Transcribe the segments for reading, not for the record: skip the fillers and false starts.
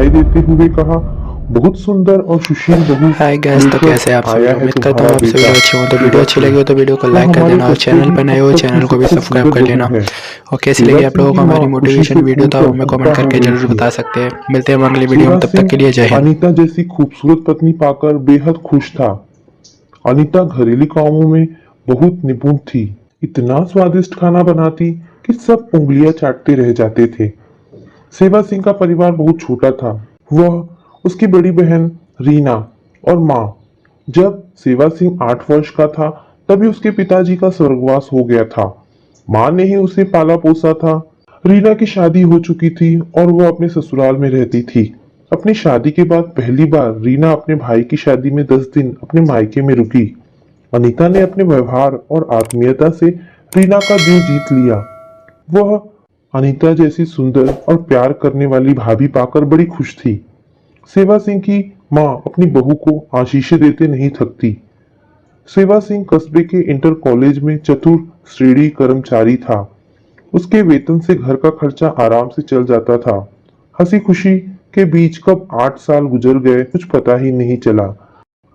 बधाई देते हुए कहा, बहुत सुंदर और सुशील बहू हाय गैस, तो कैसे आप सभी आया लोग। है उम्मीद करता हूँ तुम्हारा आप सभी बेटा लोग अच्छे हो। तो वीडियो सेवा अच्छी सिंह। लगी हो तो वीडियो को वो लाइक कर हमारे देना और कस्बे चैनल की पर नए अब हो तक की चैनल को भी सबसे सब्सक्राइब सुंदर कर बहू लेना। है। और कैसी सेवा लगी आप सिंह लोगों की को हमारी माँ खुशी मोटिवेशन से वीडियो तो फूलकर हमें कमेंट अक्का हो करके गई जरूर थी। बता सकते हैं। मिलते हैं अगली वीडियो सेवा में, तब तक सिंह के लिए जय हिंद। अनीता जैसी खूबसूरत पत्नी पाकर बेहद खुश था। अनीता घरेलू कामों में बहुत निपुण थी। इतना स्वादिष्ट खाना बनाती कि सब उंगलियां चाटते रह जाते थे। सेवा सिंह का परिवार बहुत छोटा था। वह, उसकी बड़ी बहन रीना और माँ। जब सेवा सिंह 8 वर्ष का था तभी उसके पिताजी का स्वर्गवास हो गया था। माँ ने ही उसे पाला पोसा था। रीना की शादी हो चुकी थी और वह अपने ससुराल में रहती थी। अपनी शादी के बाद पहली बार रीना अपने भाई की शादी में 10 दिन अपने मायके में रुकी। अनीता ने अपने व्यवहार और आत्मीयता से रीना का दिल जीत लिया। वह अनीता जैसी सुंदर और प्यार करने वाली भाभी पाकर बड़ी खुश थी। सेवा सिंह की माँ अपनी बहू को आशीषें देते नहीं थकती। सेवा सिंह कस्बे के इंटर कॉलेज में चतुर श्रेणी कर्मचारी था। उसके वेतन से घर का खर्चा आराम से चल जाता था। हंसी खुशी के बीच कब 8 साल गुजर गए कुछ पता ही नहीं चला।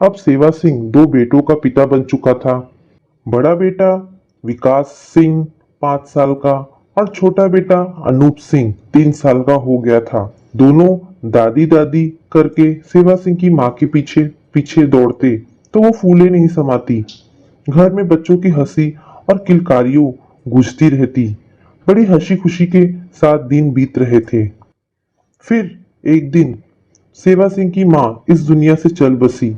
अब सेवा सिंह 2 बेटों का पिता बन चुका था। बड़ा बेटा विकास सिंह 5 साल का और छोटा बेटा अनूप सिंह 3 साल का हो गया था। दोनों दादी दादी करके सेवा सिंह की माँ के पीछे पीछे दौड़ते तो वो फूले नहीं समाती। घर में बच्चों की हंसी और किलकारियों गूंजती रहती। बड़ी हंसी खुशी के साथ दिन बीत रहे थे। फिर एक दिन सेवा सिंह की माँ इस दुनिया से चल बसी।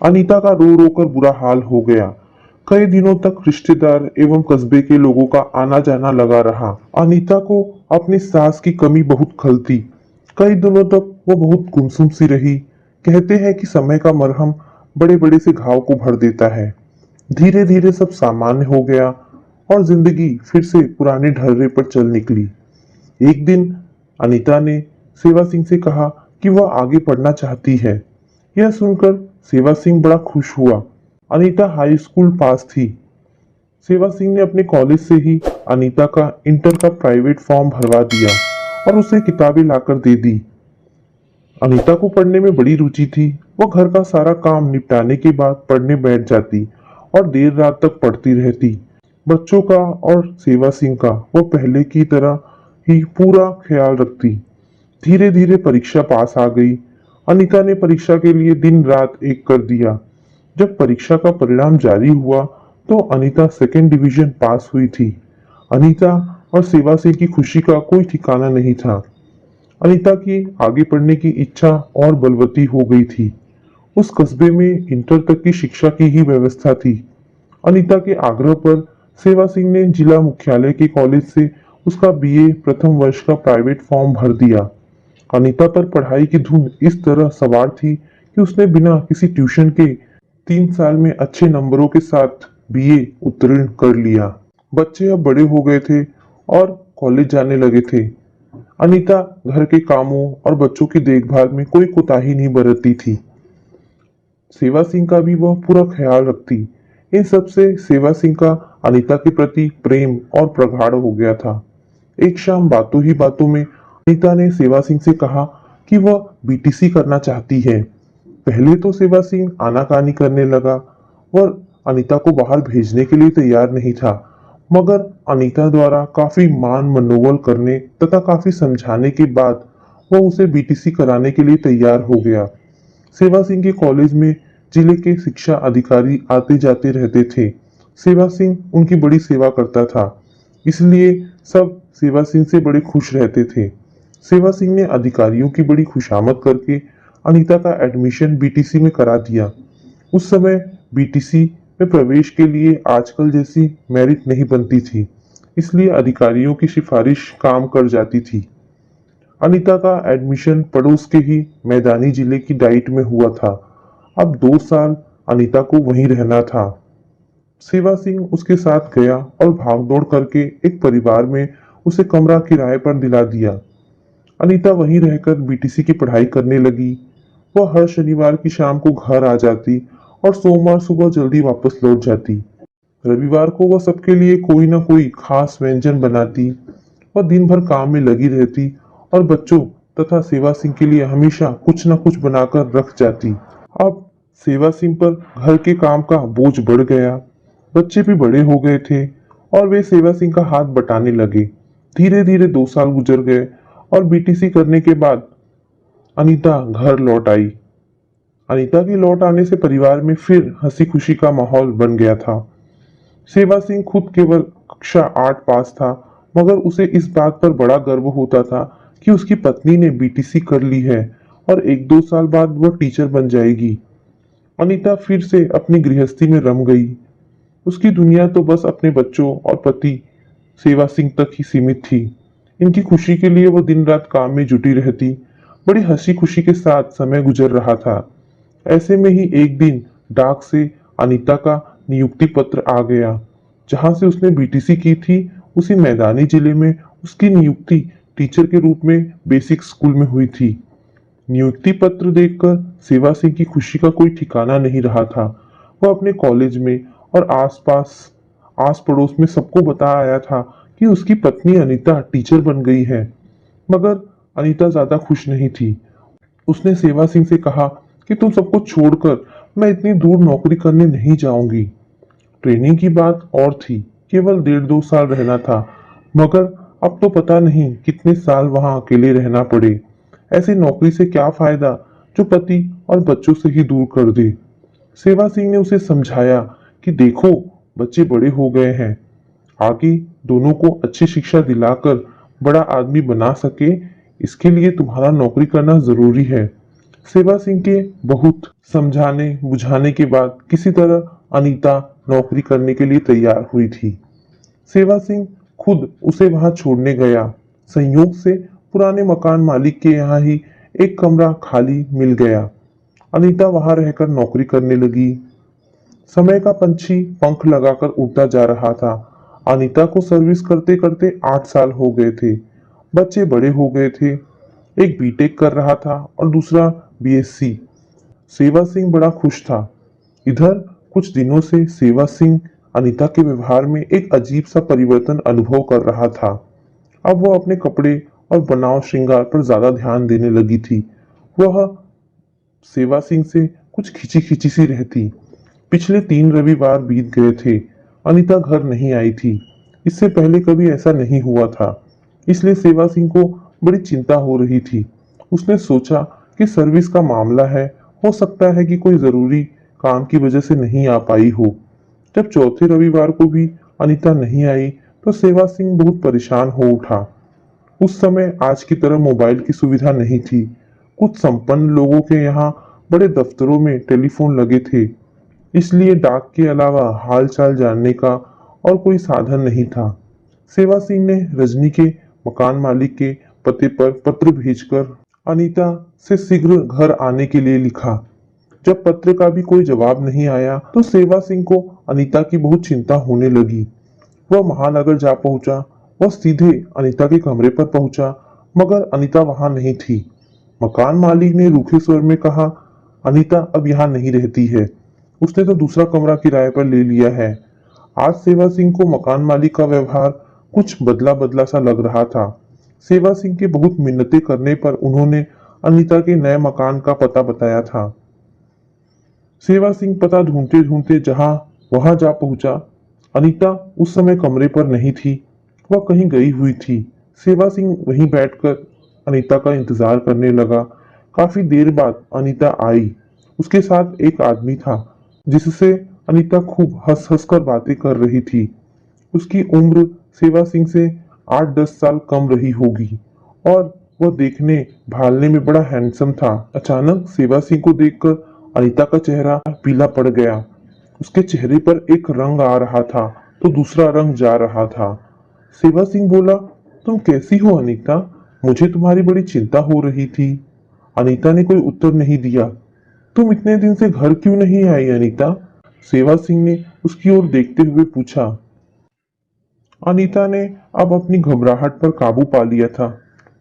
अनीता का रो रो कर बुरा हाल हो गया। कई दिनों तक रिश्तेदार एवं कस्बे के लोगों का आना जाना लगा रहा। अनीता को अपनी सास की कमी बहुत खलती। कई दिनों तक वो बहुत गुमसुम सी रही। कहते हैं कि समय का मरहम बड़े बड़े से घाव को भर देता है। धीरे धीरे सब सामान्य हो गया और जिंदगी फिर से पुराने ढर्रे पर चल निकली। एक दिन अनीता ने सेवा सिंह से कहा कि वह आगे पढ़ना चाहती है। यह सुनकर सेवा सिंह बड़ा खुश हुआ। अनीता हाई स्कूल पास थी। सेवा सिंह ने अपने कॉलेज से ही अनीता का इंटर का प्राइवेट फॉर्म भरवा दिया और उसे किताबें लाकर दे दी। अनीता को पढ़ने में बड़ी रुचि थी। वह घर का सारा काम निपटाने के बाद पढ़ने बैठ जाती और देर रात तक पढ़ती रहती। बच्चों का और सेवा सिंह का वह पहले की तरह ही पूरा ख्याल रखती। धीरे धीरे परीक्षा पास आ गई। अनीता ने परीक्षा के लिए दिन रात एक कर दिया। जब परीक्षा का परिणाम जारी हुआ तो अनीता सेकेंड डिवीजन पास हुई थी। अनीता और सेवा सिंह की खुशी का कोई ठिकाना नहीं था। अनीता की आगे पढ़ने की इच्छा और बलवती हो गई थी। उस कस्बे में इंटर तक की शिक्षा की ही व्यवस्था थी। अनीता के आग्रह पर सेवा सिंह ने जिला मुख्यालय के कॉलेज से उसका बीए प्रथम वर्ष का प्राइवेट फॉर्म भर दिया। अनीता पर पढ़ाई की धुन इस तरह सवार थी कि उसने बिना किसी ट्यूशन के 3 साल में अच्छे नंबरों के साथ बीए उत्तीर्ण कर लिया। बच्चे अब बड़े हो गए थे और कॉलेज जाने लगे थे। अनीता घर के कामों और बच्चों की देखभाल में कोई कोताही नहीं बरतती थी। सेवा सिंह का भी वह पूरा ख्याल रखती। इन सब से सेवा सिंह का अनीता के प्रति प्रेम और प्रगाढ़ हो गया था। एक शाम बातों ही बातों में अनीता ने सेवा सिंह से कहा कि वह बीटीसी करना चाहती है। पहले तो सेवा सिंह आनाकानी करने लगा। वह अनीता को बाहर भेजने के लिए तैयार नहीं था, मगर अनीता द्वारा काफी मान मनोबल करने तथा काफी समझाने के बाद वह उसे बीटीसी कराने के लिए तैयार हो गया। सेवा सिंह के कॉलेज में जिले के शिक्षा अधिकारी आते जाते रहते थे। सेवा सिंह उनकी बड़ी सेवा करता था, इसलिए सब सेवा सिंह से बड़े खुश रहते थे। सेवा सिंह ने अधिकारियों की बड़ी खुशामद करके अनीता का एडमिशन बीटीसी में करा दिया। उस समय बीटीसी में प्रवेश के लिए आजकल जैसी मेरिट नहीं बनती थी, इसलिए अधिकारियों की सिफारिश काम कर जाती थी। अनीता का एडमिशन पड़ोस के ही मैदानी जिले की डाइट में हुआ था। अब 2 साल अनीता को वहीं रहना था। सेवा सिंह उसके साथ गया और भागदौड़ करके एक परिवार में उसे कमरा किराए पर दिला दिया। अनीता वहीं रहकर बीटीसी की पढ़ाई करने लगी। वह हर शनिवार की शाम को घर आ जाती और सोमवार सुबह जल्दी वापस लौट जाती। रविवार को वह सबके लिए कोई ना कोई खास व्यंजन बनाती। वह दिन भर काम में लगी रहती और बच्चों तथा सेवा सिंह के लिए हमेशा कुछ न कुछ बनाकर रख जाती। अब सेवा सिंह पर घर के काम का बोझ बढ़ गया। बच्चे भी बड़े हो गए थे और वे सेवा सिंह का हाथ बटाने लगे। धीरे धीरे 2 साल गुजर गए और बीटीसी करने के बाद अनीता घर लौट आई। अनीता के लौट आने से परिवार में फिर हंसी खुशी का माहौल बन गया था। सेवा सिंह खुद केवल कक्षा 8 पास था, मगर उसे इस बात पर बड़ा गर्व होता था कि उसकी पत्नी ने बीटीसी कर ली है और 1-2 साल बाद वह टीचर बन जाएगी। अनीता फिर से अपनी गृहस्थी में रम गई। उसकी दुनिया तो बस अपने बच्चों और पति सेवा सिंह तक ही सीमित थी। इनकी खुशी के लिए वो दिन रात काम में जुटी रहती। बड़ी हंसी खुशी के साथ समय गुजर रहा था। ऐसे में ही एक दिन डाक से अनीता का नियुक्ति पत्र आ गया। जहां से उसने बीटीसी की थी, उसी मैदानी जिले में उसकी नियुक्ति टीचर के रूप में बेसिक स्कूल में हुई थी। नियुक्ति पत्र देखकर सेवा सिंह की खुशी का कोई ठिकाना नहीं रहा था। वह अपने कॉलेज में और आस पड़ोस में सबको बता आया था कि उसकी पत्नी अनीता टीचर बन गई है। मगर अनीता ज्यादा खुश नहीं थी। उसने सेवा सिंह से कहा कि तुम सबको छोड़कर मैं इतनी दूर नौकरी करने नहीं जाऊंगी। ट्रेनिंग की बात और थी, केवल 1.5-2 साल रहना था, मगर अब तो पता नहीं कितने साल वहां अकेले रहना पड़े। ऐसी नौकरी से क्या फायदा जो पति और बच्चों से ही दूर कर दे। सेवा सिंह ने उसे समझाया कि देखो, बच्चे बड़े हो गए हैं, आगे दोनों को अच्छी शिक्षा दिलाकर बड़ा आदमी बना सके, इसके लिए तुम्हारा नौकरी करना जरूरी है। सेवा सिंह के बहुत समझाने बुझाने के बाद किसी तरह अनीता नौकरी करने के लिए तैयार हुई थी। सेवा सिंह खुद उसे वहां छोड़ने गया। संयोग से पुराने मकान मालिक के यहाँ ही एक कमरा खाली मिल गया। अनीता वहां रहकर नौकरी करने लगी। समय का पंछी पंख लगाकर उड़ता जा रहा था। अनीता को सर्विस करते करते 8 साल हो गए थे। बच्चे बड़े हो गए थे। एक बीटेक कर रहा था और दूसरा बीएससी। सेवा सिंह बड़ा खुश था। इधर कुछ दिनों से सेवा सिंह अनीता के व्यवहार में एक अजीब सा परिवर्तन अनुभव कर रहा था। अब वह अपने कपड़े और बनाव श्रृंगार पर ज्यादा ध्यान देने लगी थी। वह सेवा सिंह से कुछ खिंची खिंची सी रहती। पिछले 3 रविवार बीत गए थे, अनीता घर नहीं आई थी। इससे पहले कभी ऐसा नहीं हुआ था, इसलिए सेवा सिंह को बड़ी चिंता हो रही थी। उसने सोचा कि सर्विस का मामला है, हो सकता है कि कोई जरूरी काम की वजह से नहीं आ पाई हो। जब चौथे रविवार को भी अनीता नहीं आई तो सेवा सिंह बहुत परेशान हो उठा। उस समय आज की तरह मोबाइल की सुविधा नहीं थी। कुछ संपन्न लोगों के यहाँ बड़े दफ्तरों में टेलीफोन लगे थे, इसलिए डाक के अलावा हालचाल जानने का और कोई साधन नहीं था। सेवा सिंह ने रजनी के मकान मालिक के पते पर पत्र भेजकर अनीता से शीघ्र घर आने के लिए लिखा। जब पत्र का भी कोई जवाब नहीं आया तो सेवा सिंह को अनीता की बहुत चिंता होने लगी। वह महानगर जा पहुंचा। वह सीधे अनीता के कमरे पर पहुंचा, मगर अनीता वहां नहीं थी। मकान मालिक ने रूखे स्वर में कहा, अनीता अब यहाँ नहीं रहती है, उसने तो दूसरा कमरा किराए पर ले लिया है। आज सेवा सिंह को मकान मालिक का व्यवहार कुछ बदला बदला सा लग रहा था। सेवा सिंह के बहुत मिन्नतें करने पर उन्होंने अनीता के नए मकान का पता बताया था। सेवा सिंह पता ढूंढते ढूंढते वहां जा पहुंचा। अनीता उस समय कमरे पर नहीं थी, वह कहीं गई हुई थी। सेवा सिंह वहीं बैठकर अनीता का इंतजार करने लगा। काफी देर बाद अनीता आई। उसके साथ एक आदमी था जिससे अनीता खूब हंस हंस कर बातें कर रही थी। उसकी उम्र सेवा सिंह से 8-10 साल कम रही होगी और वह देखने भालने में बड़ा हैंडसम था। अचानक सेवा सिंह को देखकर अनीता का चेहरा पीला पड़ गया। उसके चेहरे पर एक रंग आ रहा था तो दूसरा रंग जा रहा था। सेवा सिंह बोला, तुम कैसी हो अनीता? मुझे तुम्हारी बड़ी चिंता हो रही थी। अनीता ने कोई उत्तर नहीं दिया। तुम इतने दिन से घर क्यों नहीं आई अनीता? सेवा सिंह ने उसकी ओर देखते हुए पूछा। अनीता ने अब अपनी घबराहट पर काबू पा लिया था।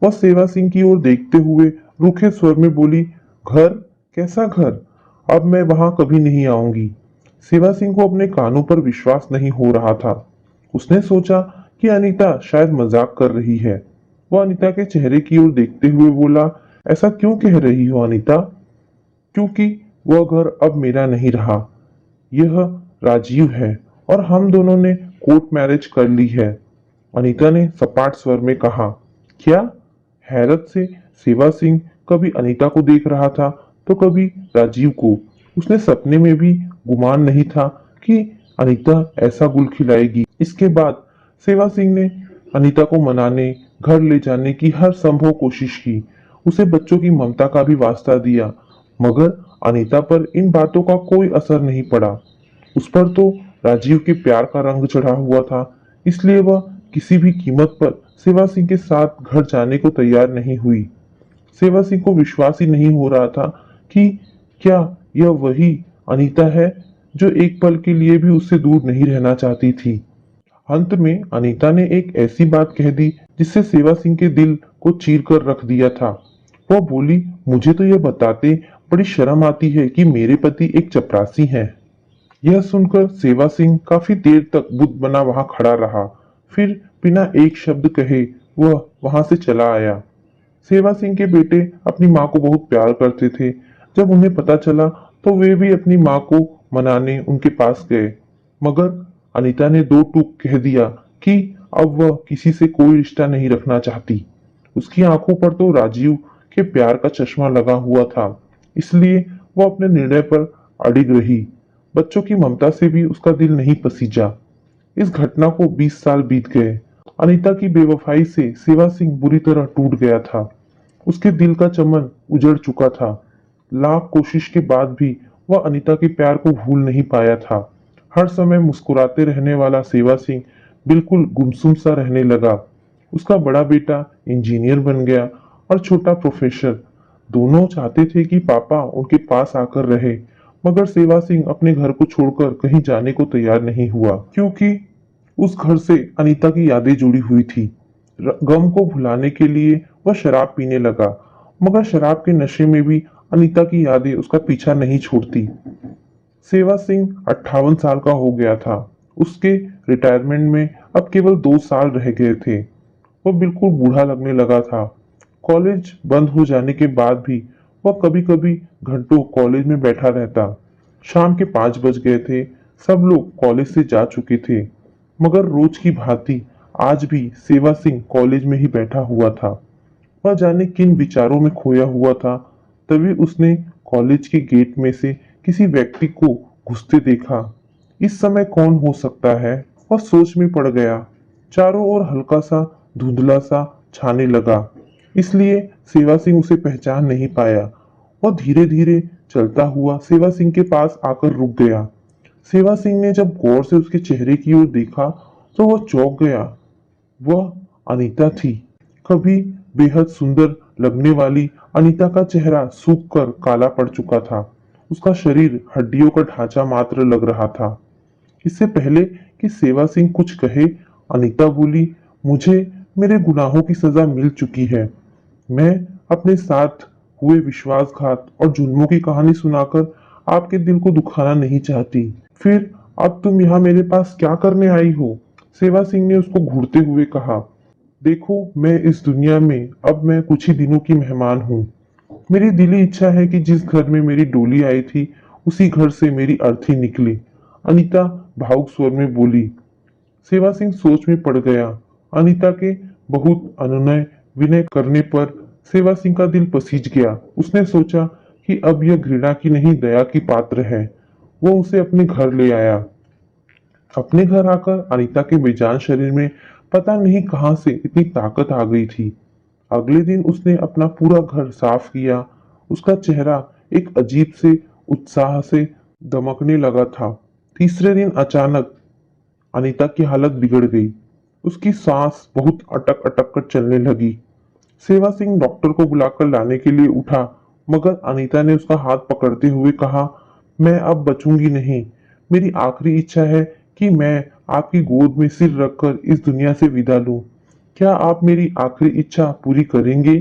वह सेवा सिंह की ओर देखते हुए रूखे स्वर में बोली, घर? कैसा घर? अब मैं वहां कभी नहीं आऊंगी। सेवा सिंह को अपने कानों पर विश्वास नहीं हो रहा था। उसने सोचा कि अनीता शायद मजाक कर रही है। वह अनीता के चेहरे की ओर देखते हुए बोला, ऐसा क्यों कह रही हो अनीता? क्योंकि वह घर अब मेरा नहीं रहा। यह राजीव है और हम दोनों ने कोर्ट मैरिज कर ली है। अनीता ने सपाट स्वर में कहा। क्या? हैरत से सेवा सिंह कभी अनीता को देख रहा था तो कभी राजीव को। उसने सपने में भी गुमान नहीं था कि अनीता ऐसा गुल खिलाएगी। इसके बाद सेवा सिंह ने अनीता को मनाने, घर ले जाने की हर संभव कोशिश की। उसे बच्चों की ममता का भी वास्ता दिया, मगर अनीता पर इन बातों का कोई असर नहीं पड़ा। उस पर तो राजीव के प्यार का रंग चढ़ा हुआ था, इसलिए वह किसी भी कीमत पर सेवा सिंह के साथ घर जाने को तैयार नहीं हुई। सेवा सिंह को विश्वास ही नहीं हो रहा था कि क्या यह वही अनीता है जो एक पल के लिए भी उससे दूर नहीं रहना चाहती थी। अंत में अनीता ने एक ऐसी बात कह दी जिससे सेवा सिंह के दिल को चीर कर रख दिया था। वह बोली, मुझे तो यह बताते बड़ी शर्म आती है कि मेरे पति एक चपरासी हैं। यह सुनकर सेवा सिंह काफी देर तक बुद्ध बना वहां खड़ा रहा। फिर बिना एक शब्द कहे वह वहां से चला आया। सेवा सिंह के बेटे अपनी माँ को बहुत प्यार करते थे। जब उन्हें पता चला तो वे भी अपनी माँ को मनाने उनके पास गए, मगर अनीता ने दो टूक कह दिया कि अब वह किसी से कोई रिश्ता नहीं रखना चाहती। उसकी आंखों पर तो राजीव के प्यार का चश्मा लगा हुआ था, इसलिए वह अपने निर्णय पर अडिग रही। बच्चों की ममता से भी उसका दिल नहीं पसीजा। इस घटना को 20 साल बीत गए। अनीता की बेवफाई से सेवा सिंह बुरी तरह टूट गया था। उसके दिल का चमन उजड़ चुका था। लाख कोशिश के बाद भी वह अनीता के प्यार को भूल नहीं पाया था। हर समय मुस्कुराते रहने वाला सेवा सिंह बिल्कुल गुमसुम सा रहने लगा। उसका बड़ा बेटा इंजीनियर बन गया और छोटा प्रोफेसर। दोनों चाहते थे कि पापा उनके पास आकर रहे, मगर सेवा सिंह अपने घर को छोड़कर कहीं जाने को तैयार नहीं हुआ, क्योंकि उस घर से अनीता की यादें जुड़ी हुई थी। गम को भुलाने के लिए वह शराब पीने लगा, मगर शराब के नशे में भी अनीता की यादें उसका पीछा नहीं छोड़ती। सेवा सिंह 58 साल का हो गया था। उसके रिटायरमेंट में अब केवल 2 साल रह गए थे। वह बिल्कुल बूढ़ा लगने लगा था। कॉलेज बंद हो जाने के बाद भी वह कभी कभी घंटों कॉलेज में बैठा रहता। शाम के 5 बज गए थे। सब लोग कॉलेज से जा चुके थे, मगर रोज की भांति आज भी सेवा सिंह कॉलेज में ही बैठा हुआ था। वह जाने किन विचारों में खोया हुआ था। तभी उसने कॉलेज के गेट में से किसी व्यक्ति को घुसते देखा। इस समय कौन हो सकता है? वह सोच में पड़ गया। चारों ओर हल्का सा धुंधला सा छाने लगा, इसलिए सेवा सिंह उसे पहचान नहीं पाया। वह धीरे धीरे चलता हुआ सेवा सिंह के पास आकर रुक गया। सेवा सिंह ने जब गौर से उसके चेहरे की ओर देखा तो वह चौंक गया। वह अनीता थी। कभी बेहद सुंदर लगने वाली अनीता का चेहरा सूख कर काला पड़ चुका था। उसका शरीर हड्डियों का ढांचा मात्र लग रहा था। इससे पहले कि सेवा सिंह कुछ कहे, अनीता बोली, मुझे मेरे गुनाहों की सजा मिल चुकी है। मैं अपने साथ हुए विश्वासघात और जुल्मों की कहानी सुनाकर आपके दिल को दुखाना नहीं चाहती। फिर अब तुम यहाँ मेरे पास क्या करने आई हो? सेवा सिंह ने उसको घूरते हुए कहा। देखो, मैं इस दुनिया में अब मैं कुछ ही दिनों की मेहमान हूँ। मेरी दिली इच्छा है कि जिस घर में मेरी डोली आई थी उसी घर से मेरी अर्थी निकले, अनीता भावुक स्वर में बोली। सेवा सिंह सोच में पड़ गया। अनीता के बहुत अनुनय विनय करने पर सेवा सिंह का दिल पसीज गया। उसने सोचा कि अब यह घृणा की नहीं दया की पात्र है। वो उसे अपने घर ले आया। अपने घर आकर अनीता के बेजान शरीर में पता नहीं कहां से इतनी ताकत आ गई थी। अगले दिन उसने अपना पूरा घर साफ किया। उसका चेहरा एक अजीब से उत्साह से दमकने लगा था। तीसरे दिन अचानक अनीता की हालत बिगड़ गई। उसकी सांस बहुत अटक अटक कर चलने लगी। सेवा सिंह डॉक्टर को बुलाकर लाने के लिए उठा, मगर अनीता ने उसका हाथ पकड़ते हुए कहा, मैं अब बचूंगी नहीं। मेरी आखिरी इच्छा है कि मैं आपकी गोद में सिर रखकर इस दुनिया से विदा लूं। क्या आप मेरी आखिरी इच्छा पूरी करेंगे?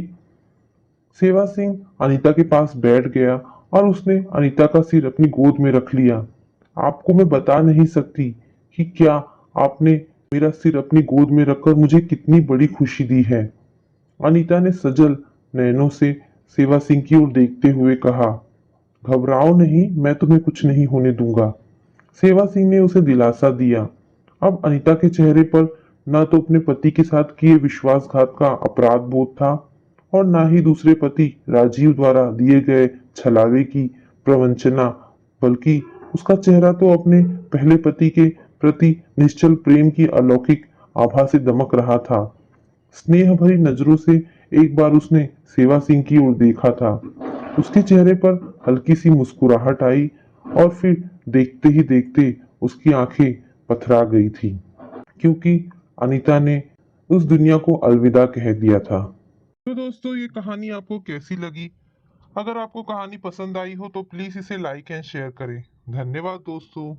सेवा सिंह अनीता के पास बैठ गया और उसने अनीता का सिर अपनी गोद में रख लिया। आपको मैं बता नहीं सकती कि क्या आपने मेरा सिर अपनी गोद में रखकर मुझे कितनी बड़ी खुशी दी है। अनीता ने सजल नयनों से सेवा सिंह की ओर देखते हुए कहा, घबराओ नहीं, मैं तुम्हें कुछ नहीं होने दूंगा। सेवा सिंह ने उसे दिलासा दिया। अब अनीता के चेहरे पर न तो अपने पति के साथ किए विश्वासघात का अपराध बोध था और न ही दूसरे पति राजीव द्वारा दिए गए छलावे की प्रवंचना, बल्कि उसका चेहरा तो अपने पहले पति के प्रति निश्चल प्रेम की अलौकिक आभा से दमक रहा था। स्नेह भरी नजरों से एक बार उसने सेवा सिंह की ओर देखा था। उसके चेहरे पर हल्की सी मुस्कुराहट आई और फिर देखते ही देखते उसकी आंखें पथरा गई थी, क्योंकि अनीता ने उस दुनिया को अलविदा कह दिया था। तो दोस्तों, ये कहानी आपको कैसी लगी? अगर आपको कहानी पसंद आई हो तो प्लीज इसे लाइक एंड शेयर करें। धन्यवाद दोस्तों।